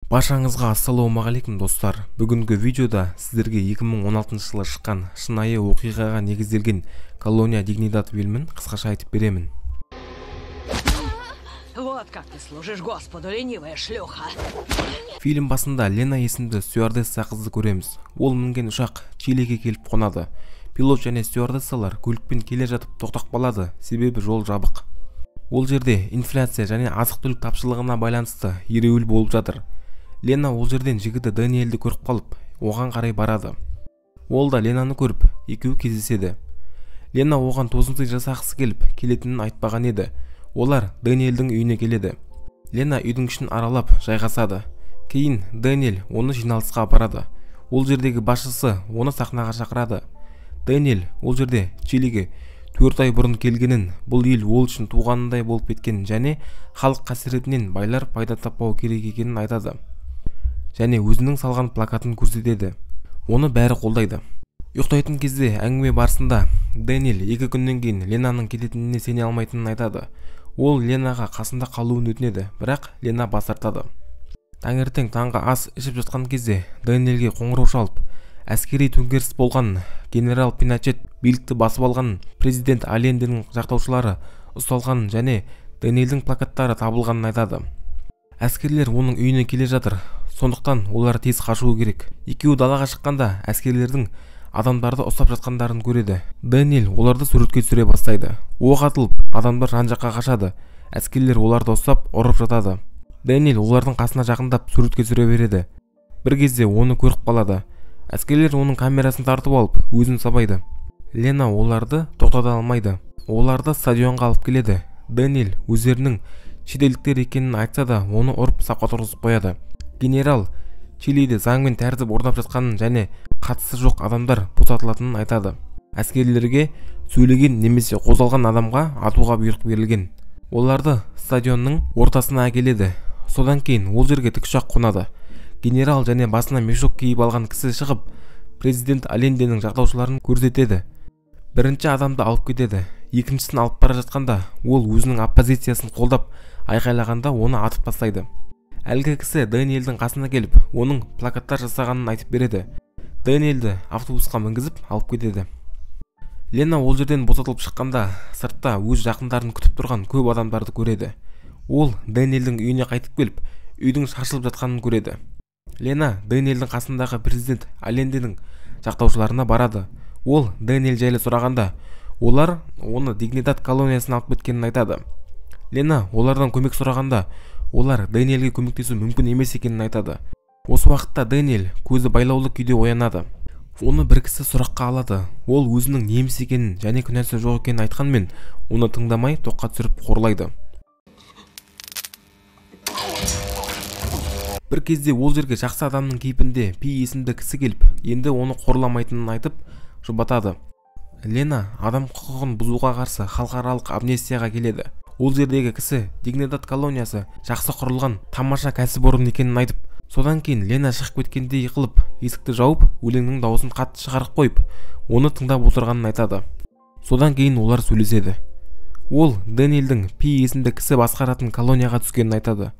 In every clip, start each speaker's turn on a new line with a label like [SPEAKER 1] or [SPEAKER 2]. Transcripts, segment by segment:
[SPEAKER 1] Баршаңызға ассалаумағалейкум достар. Бүгінгі видеода сіздерге 2016 жылы шыққан шынайы оқиғаға негізделген колония Дигнидад фильмін қысқаша айтып беремін.
[SPEAKER 2] Вот как ты служишь Господу, ленивая шлюха.
[SPEAKER 1] Фильм басында Лена есімді стюардесса қызды көреміз. Ол мінген ұшақ Чилиге келіп қонады. Пилот және стюардессалар көлікпен келе жатып тоқтап қалады, себебі жол жабық. Ол жерде инфляция және азық-түлік тапшылығына байланысты ереуіл болып жатыр. Лена ол жерден жігіті Дэниелді көріп қалып, оған қарай барады. Ол да Ленаны көріп, екеуі кездеседі. Лена оған тосынсый жасағысы келіп, келетінін айтпаған еді. Олар Дэниелдің үйіне келеді. Лена үйдің ішін аралап жайғасады. Кейін Дэниел оны жиналысқа апарады. Ол жердегі басшысы оны сахнаға шақырады. Дэниел ол жерде Чилиге 4 ай бұрын келгенін, бұл ел ол үшін туғанындай болып кеткенін және халық қасіретінен байлар пайда таппау керек екенін айтады. Және өзінің салған плакатын көрсетеді. Оны бәрі қолдайды. Ұйықтайтын кезде әңгіме барысында Дэниел 2 күннен кейін Ленаның кететініне сене алмайтынын айтады. Ол Ленаға қасында қалуын өтінеді, бірақ Лена бас тартады. Таңертең таңғы ас ішіп жатқан кезде Дэниелге қоңырау шалып, әскери төңкеріс болған, генерал Пиночет билікті басып алған, президент Алленденің жақтаушылары ұсталғанын және Дэниелдің плакаттары табылғанын айтады. Әскерлер оның үйіне келе жатыр, сондықтан олар тез қашуы керек. Екеуі далаға шыққанда әскерлердің адамдарды ұстап жатқандарын көреді. Дэниел оларды суретке түсіре бастайды. Оқ атылып, адамдар жан-жаққа қашады. Әскерлер оларды ұстап, ұрып жатады. Дэниел олардың қасына жақындап суретке түсіре береді. Бір кезде оны көріп қалады. Әскерлер оның камерасын тартып алып, өзін сабайды. Лена оларды тоқтата алмайды. Оларды стадионға алып келеді. Дэниел өздерінің шетелдіктер екенін айтса да, оны ұрып сапқа тұрғызып қояды. Генерал Чилиде заң мен тәртіп орнап жатқанын және қатысы жоқ адамдар босатылатынын айтады. Әскерлерге сөйлеген немесе қозғалған адамға атуға бұйрық берілген. Оларды стадионның ортасына әкеледі. Содан кейін ол жерге тікұшақ қонады. Генерал және басына мешок киіп алған кісі шығып, президент Алленденің жақтаушыларын көрсетеді. Бірінші адамды алып кетеді. Екіншісін алып бара жатқанда, ол өзінің оппозициясын қолдап айқайлағанда оны атып тастайды. Әлгі кісі Дэниелдің қасына келіп, оның плакаттар жасағанын айтып береді. Дэниелді автобусқа мінгізіп алып кетеді. Лена ол жерден босатылып шыққанда, сыртта өз жақындарын күтіп тұрған көп адамдарды көреді. Ол Дэниелдің үйіне қайтып келіп, үйдің шашылып жатқанын көреді. Лена Дэниелдің қасындағы президент Алленденің жақтаушыларына барады. Ол Дэниел жайлы сұрағанда, олар оны Дигнидад колониясына алып кеткенін айтады. Лена олардан көмек сұрағанда, олар Дэниелге көмектесу мүмкін емес екенін айтады. Осы уақытта Дэниел көзі байлаулы күйде оянады. Оны бір кісі сұраққа алады. Ол өзінің неміс екенін және күнәсі жоқ екенін айтқанмен, оны тыңдамай тоққа түсіріп қорлайды. Бір кезде ол жерге жақсы адамның кейпінде Пи есімді кісі келіп, енді оны қорламайтынын айтып, жұбатады. Лена адам құқығын бұзуға қарсы халықаралық амнистияға келеді. Ол жердегі кісі Дигнидад колониясы жақсы құрылған тамаша кәсіпорын екенін айтып, содан кейін Лена шығып кеткендей қылып, есікті жауып, өлеңнің дауысын қатты шығарып қойып, оны тыңдап отырғанын айтады. Содан кейін олар сөйлеседі. Ол Дэниелдің Пи есімді кісі басқаратын колонияға түскенін айтады.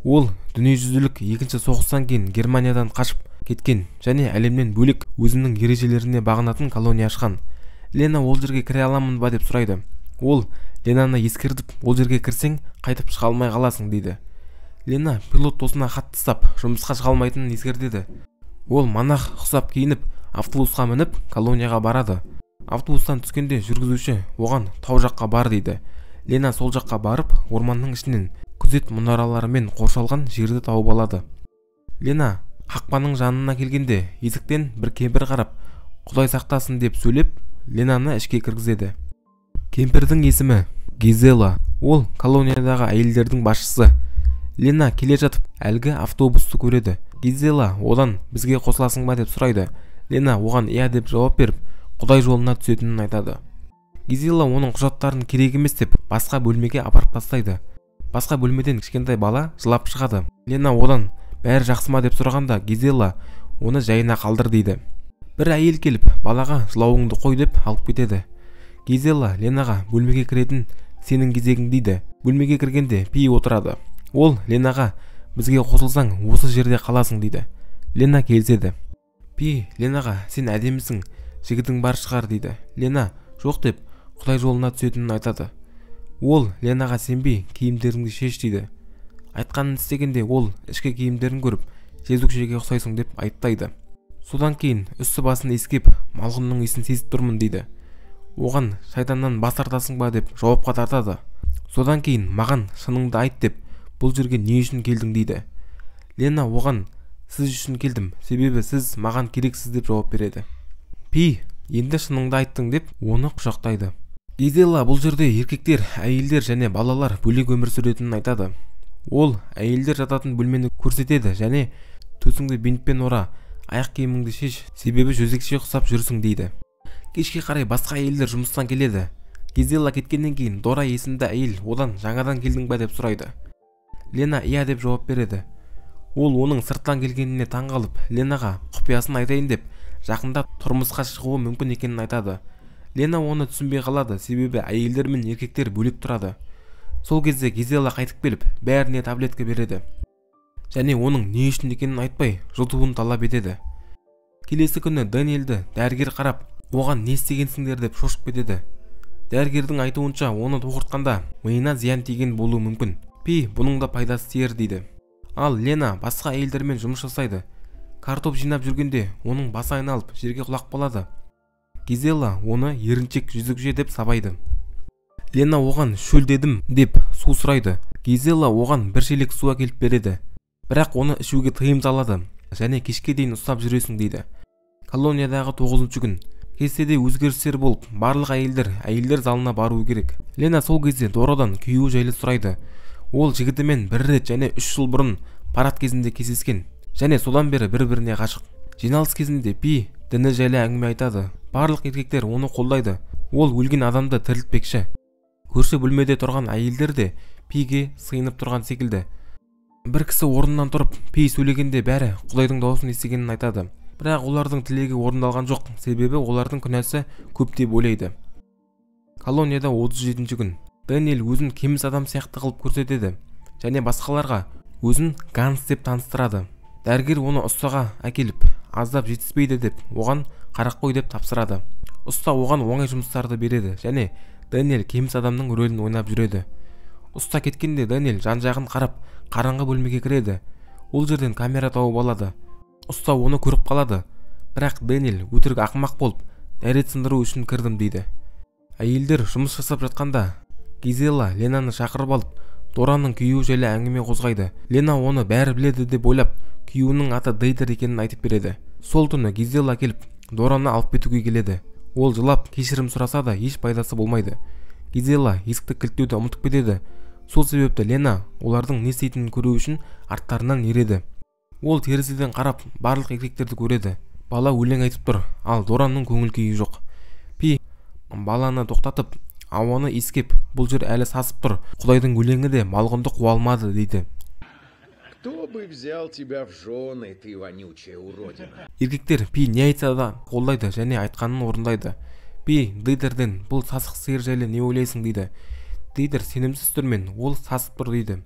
[SPEAKER 1] Ол дүниежүзілік екінші соғыстан кейін Германиядан қашып кеткен және әлемнен бөлек өзінің ережелеріне бағынатын колония ашқан. Лена ол жерге кіре аламын ба деп сұрайды. Ол Ленаны ескертіп, ол жерге кірсең, қайтып шыға алмай қаласың дейді. Лена пилот досына хат тастап, жұмысқа шыға алмайтынын ескертеді. Ол монах ұқсап киініп, автобусқа мініп, колонияға барады. Автобустан түскенде жүргізуші оған тау жаққа бар дейді. Лена сол жаққа барып, орманның ішінен күзет мұнараларымен қоршалған жерді тауып алады. Лена қақпаның жанына келгенде, есіктен бір кемпір қарап, Құдай сақтасын деп сөйлеп, Ленаны ішке кіргізеді. Кемпірдің есімі Гизела. Ол колониядағы әйелдердің басшысы. Лена келе жатып, әлгі автобусты көреді. Гизела одан бізге қосыласың ба деп сұрайды. Лена оған иә деп жауап беріп, Құдай жолына түсетінін айтады. Гизела оның құжаттарын керек емес деп басқа бөлмеге апарып тастайды. Басқа бөлмеден кішкентай бала жылап шығады. Лена одан бәрі жақсы ма деп сұрағанда, Гизела оны жайына қалдыр дейді. Бір әйел келіп, балаға жылауыңды қой деп алып кетеді. Гизела Ленаға бөлмеге кіретін сенің кезегің дейді. Бөлмеге кіргенде Пи отырады. Ол Ленаға бізге қосылсаң осы жерде қаласың дейді. Лена келіседі. Пи Ленаға сен әдемісің, жігітің бар шығар дейді. Лена жоқ деп Құдай жолына түсетінін айтады. Ол Ленаға сенбей киімдеріңді шеш дейді. Айтқанын істегенде ол ішкі киімдерін көріп жезөкшеге ұқсайсың деп айыптайды. Содан кейін үсті басын иіскеп малғұнның иісін сезіп тұрмын дейді. Оған шайтаннан бас тартасың ба деп жауапқа тартады. Содан кейін маған шыныңды айт деп бұл жерге не үшін келдің дейді. Лена оған сіз үшін келдім, себебі сіз маған керексіз деп жауап береді. Пи енді шыныңды айттың деп оны құшақтайды. Гизела бұл жерде еркектер, әйелдер және балалар бөлек өмір сүретінін айтады. Ол әйелдер жататын бөлмені көрсетеді және төсіңді бинтпен ора, аяқ киіміңді шеш, себебі жезөкше ұқсап жүрсің дейді. Кешке қарай басқа әйелдер жұмыстан келеді. Гизела кеткеннен кейін Дора есімді әйел одан жаңадан келдің ба деп сұрайды. Лена иә деп жауап береді. Ол оның сырттан келгеніне таңғалып, Ленаға құпиясын айтайын деп жақында тұрмысқа шығуы мүмкін екенін айтады. Лена оны түсінбей қалады, себебі әйелдер мен еркектер бөлек тұрады. Сол кезде Гизела қайтып келіп, бәріне таблетка береді. Және оның не үшін екенін айтпай, жұтуын талап етеді. Келесі күні Дэниелді дәрігер қарап, оған не істегенсіңдер деп шошып кетеді. Дәрігердің айтуынша оны тоғыртқанда миына зиян тиген болуы мүмкін. Пи бұның да пайдасы тиер дейді. Ал Лена басқа әйелдермен жұмыс жасайды. Картоп жинап жүргенде оның басы айналып жерге құлап қалады. Гизела оны еріншек жезөкше деп сабайды. Лена оған шөл дедім деп су сұрайды. Гизела оған бір шелек су әкеліп береді. Бірақ оны ішуге тыйым салады және кешке дейін ұстап жүресің дейді. Колониядағы 9-ші күн. Кестеде өзгерістер болып, барлық әйелдер залына баруы керек. Лена сол кезде Дорадан күйеуі жайлы сұрайды. Ол жігітімен бір рет және 3 жыл бұрын парад кезінде кездескен және содан бері бір-біріне ғашық. Жиналыс кезінде Пи діні жайлы әңгіме айтады. Барлық еркектер оны қолдайды. Ол өлген адамды тірілтпекші. Көрші бөлмеде тұрған әйелдер де Пиге сыйынып тұрған секілді. Бір кісі орнынан тұрып, Пи сөйлегенде бәрі Құдайдың дауысын естігенін айтады. Бірақ олардың тілегі орындалған жоқ, себебі олардың күнәсі көп деп ойлайды. Колонияда 37-ші күн. Дэниел өзін кеміс адам сияқты қылып көрсетеді және басқаларға өзін Ганс деп таныстырады. Дәрігер оны ұстаға әкеліп, аздап жетіспейді деп, оған қарақ қой деп тапсырады. Ұста оған оңай жұмыстарды береді және Дэниел кеміс адамның рөлін ойнап жүреді. Ұста кеткенде Дэниел жан-жағын қарап, қараңғы бөлмеге кіреді. Ол жерден камера тауып алады. Ұста оны көріп қалады. Бірақ Дэниел өтірік ақымақ болып, дәрет сындыру үшін кірдім дейді. Әйелдер жұмыс жасап жатқанда Гизела Ленаны шақырып алып, Дораның күйеуі жайлы әңгіме қозғайды. Лена оны бәрі біледі деп ойлап, күйеуінің аты Дейтер екенін айтып береді. Сол түні Гизела келіп, Дораны алып кетуге келеді. Ол жылап кешірім сұраса да еш пайдасы болмайды. Гизела есікті кілттеуді ұмытып кетеді. Сол себепті Лена олардың не істейтінін көру үшін арттарынан ереді. Ол терезеден қарап барлық еркектерді көреді. Бала өлең айтып тұр, ал Дораның көңіл күйі жоқ. Пи баланы тоқтатып, ауаны иіскеп, бұл жер әлі сасып тұр. Құдайдың өлеңі де малғұнды қуа алмады дейді.
[SPEAKER 3] Кто бы взял тебя в жены, ты вонючая уродина.
[SPEAKER 1] Еркектер Пи не айтса да қолдайды және айтқанын орындайды. Пи Дейтерден бұл сасық сиыр жайлы не ойлайсың дейді. Дейтер сенімсіз түрмен ол сасып тұр дейді.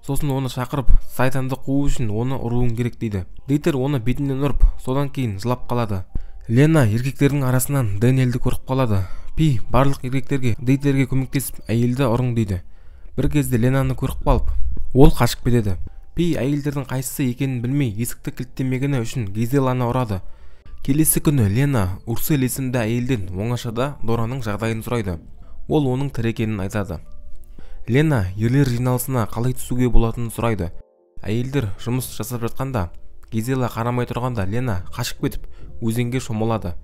[SPEAKER 1] Сосын оны шақырып, сайтанды қуу үшін оны ұруың керек дейді. Дейтер оны бетінен ұрып, содан кейін жылап қалады. Лена еркектердің арасынан Дэниелді көріп қалады. Пи барлық еркектерге Дейтерге көмектесіп әйелді ұрың дейді. Бір кезде Ленаны көріп қалып, ол қашып кетеді. Пи әйелдердің қайсысы екенін білмей есікті кілттемегені үшін Гизеланы ұрады. Келесі күні Лена Урсел есімді әйелден оңашада Дораның жағдайын сұрайды. Ол оның тірі екенін айтады. Лена ерлер жиналысына қалай түсуге болатынын сұрайды. Әйелдер жұмыс жасап жатқанда, Гизела қарамай тұрғанда Лена қашып кетіп, өзенге шомылады.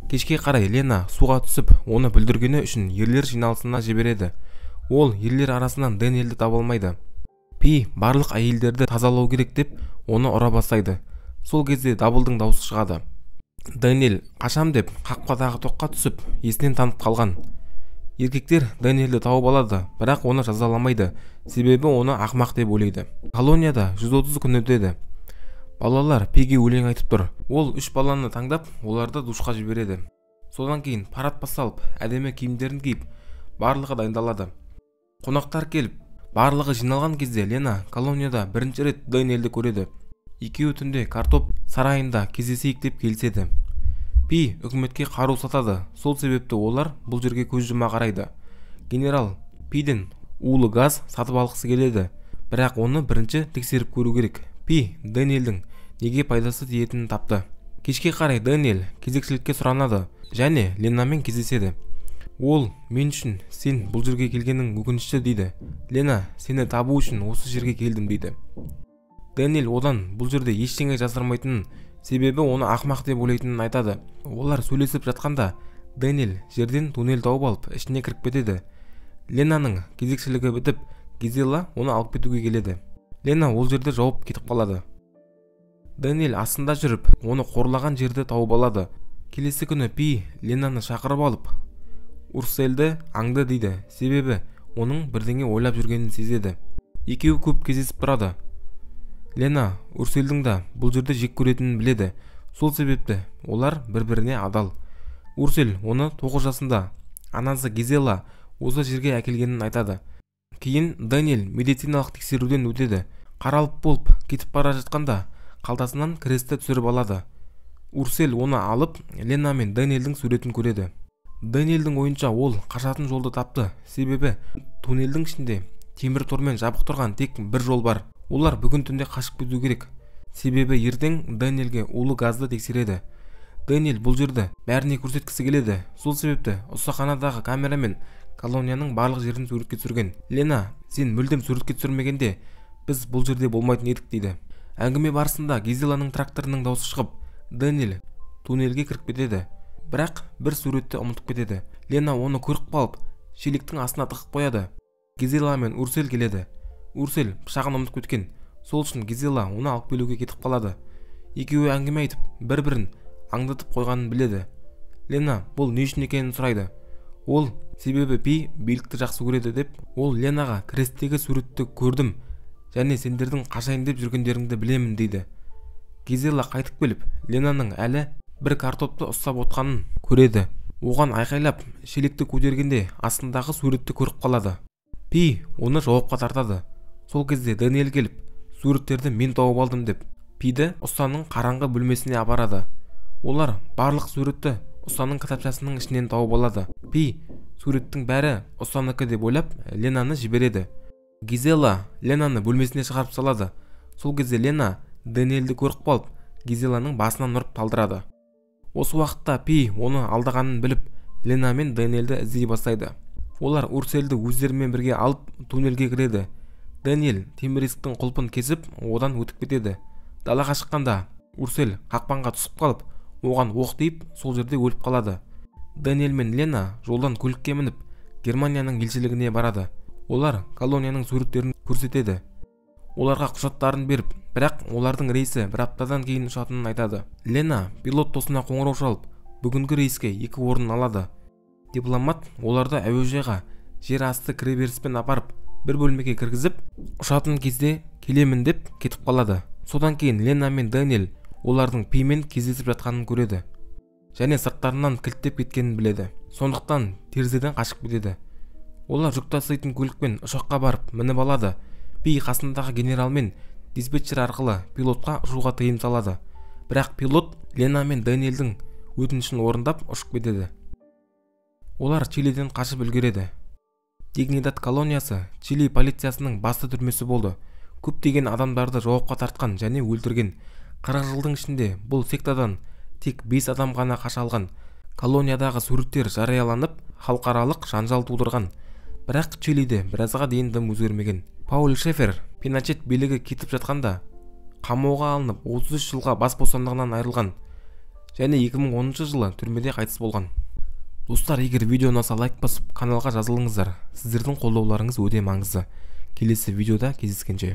[SPEAKER 1] Кешке қарай Лена суға түсіп, оны бүлдіргені үшін ерлер жиналысына жібереді. Ол ерлер арасынан Дэниелді таба алмайды. Пи барлық әйелдерді тазалау керек деп, оны ұра бастайды. Сол кезде дабылдың дауысы шығады. Дэниел қашам деп қақпадағы тоққа түсіп, есінен танып қалған. Еркектер Дэниелді тауып алады, бірақ оны жазаламайды, себебі оны ақымақ деп ойлайды. Колонияда 130 күн өтеді. Балалар Пиге өлең айтып тұр. Ол 3 баланы таңдап, оларды душқа жібереді. Содан кейін парад басталып, әдемі киімдерін киіп, барлығы дайындалады. Қонақтар келіп, Барлығы жиналған кезде Лена колонияда бірінші рет Дэниелді көреді. Екеуі түнде картоп сарайында кездесейік деп келіседі. Пи үкіметке қару сатады, сол себепті олар бұл жерге көз жұма қарайды. Генерал Пиден улы газ сатып алғысы келеді, бірақ оны бірінші тексеріп көру керек. Пи Дэниелдің неге пайдасы тиетінін тапты. Кешке қарай Дэниел кезекшілікке сұранады және Ленамен кездеседі. Ол мен үшін сен бұл жерге келгенің өкінішті дейді. Лена сені табу үшін осы жерге келдім дейді. Дэниел одан бұл жерде ештеңе жасырмайтынын, себебі оны ақымақ деп ойлайтынын айтады. Олар сөйлесіп жатқанда Дэниел жерден туннель тауып алып ішіне кіріп кетеді. Ленаның кезекшілігі бітіп, Гизела оны алып кетуге келеді. Лена ол жерде жауып кетіп қалады. Дэниел астында жүріп, оны қорлаған жерді тауып алады. Келесі күні Пи Ленаны шақырып алып, Урсельді аңды дейді, себебі оның бірдеңе ойлап жүргенін сезеді. Екеуі көп кездесіп тұрады. Лена Урсельдің да бұл жерді жек көретінін біледі, сол себепті олар бір-біріне адал. Урсель оны 9 жасында анасы Гизела осы жерге әкелгенін айтады. Кейін Дэниел медициналық тексеруден өтеді. Қаралып болып кетіп бара жатқанда қалтасынан кресті түсіріп алады. Урсель оны алып Лена мен Дэниелдің суретін көреді. Дэниелдің ойынша ол қашатын жолды тапты, себебі туннельдің ішінде темір тормен жабық тұрған тек бір жол бар. Олар бүгін түнде қашып кету керек, себебі ертең Дэниелге улы газды тексереді. Дэниел бұл жерді бәріне көрсеткісі келеді, сол себепті ұстаханадағы камерамен колонияның барлық жерін суретке түсірген. Лена, сен мүлдем суретке түсірмегенде біз бұл жерде болмайтын едік дейді. Әңгіме барысында Гизеланың тракторының дауысы шығып, Дэниел туннельге кіріп кетеді, бірақ бір суретті ұмытып кетеді. Лена оны көріп қалып, шелектің астына тығып қояды. Гизела мен Урсель келеді. Урсель пышағын ұмытып кеткен, сол үшін Гизела оны алып келуге кетіп қалады. Екеуі әңгіме айтып, бір-бірін аңдытып қойғанын біледі. Лена бұл не үшін екенін сұрайды. Ол себебі Пи билікті жақсы көреді деп, ол Ленаға кресттегі суретті көрдім және сендердің қашайын деп жүргендеріңді білемін дейді. Гизела қайтып келіп, Ленаның әлі бір картопты ұстап отқанын көреді. Оған айқайлап, шелекті көтергенде астындағы суретті көріп қалады. Пи оны жауапқа тартады. Сол кезде Дэниел келіп, суреттерді мен тауып алдым деп, Пиді ұстаның қараңғы бөлмесіне апарады. Олар барлық суретті ұстаның кітапшасының ішінен тауып алады. Пи суреттің бәрі ұстаныкі деп ойлап, Ленаны жібереді. Гизела Ленаны бөлмесіне шығарып салады. Сол кезде Лена Дэниелді көріп қалып, Гизеланың басынан ұрып талдырады. Осы уақытта Пи оны алдағанын біліп, Лена мен Дэниелді іздей бастайды. Олар Урсельді өздерімен бірге алып туннельге кіреді. Дэниел темір есіктің құлпын кесіп, одан өтіп кетеді. Далаға шыққанда Урсель қақпанға түсіп қалып, оған оқ тиіп, сол жерде өліп қалады. Дэниел мен Лена жолдан көлікке мініп, Германияның елшілігіне барады. Олар колонияның суреттерін көрсетеді. Оларға құжаттарын беріп, бірақ олардың рейсі бір аптадан кейін ұшатынын айтады. Лена пилот досына қоңырау шалып, бүгінгі рейске 2 орын алады. Дипломат оларды әуежайға жер асты кіреберіспен апарып, бір бөлмеге кіргізіп, ұшатын кезде келемін деп кетіп қалады. Содан кейін Лена мен Дэниел олардың Пимен кездесіп жатқанын көреді және сырттарынан кілттеп кеткенін біледі. Сондықтан терезеден қашып кетеді. Олар жүк таситын көлікпен ұшаққа барып мініп алады. Пи қасындағы генерал мен диспетчер арқылы пилотқа ұшуға тыйым салады. Бірақ пилот Лена мен Дэниелдің өтінішін орындап ұшып кетеді. Олар Чилиден қашып үлгереді. Дигнидад колониясы Чили полициясының басты түрмесі болды. Көптеген адамдарды жауапқа тартқан және өлтірген. 40 жылдың ішінде бұл сектадан тек 5 адам ғана қаша алған. Колониядағы суреттер жарияланып, халықаралық жанжал тудырған. Бірақ Чилиде біразға дейін дым өзгермеген. Пауль Шефер Пиночет билігі кетіп жатқанда қамауға алынып 33 жылға бас бостандығынан айырылған және 2010 жылы түрмеде қайтыс болған. Достар, егер видео ұнаса лайк басып, каналға жазылыңыздар. Сіздердің қолдауларыңыз өте маңызды. Келесі видеода кездескенше.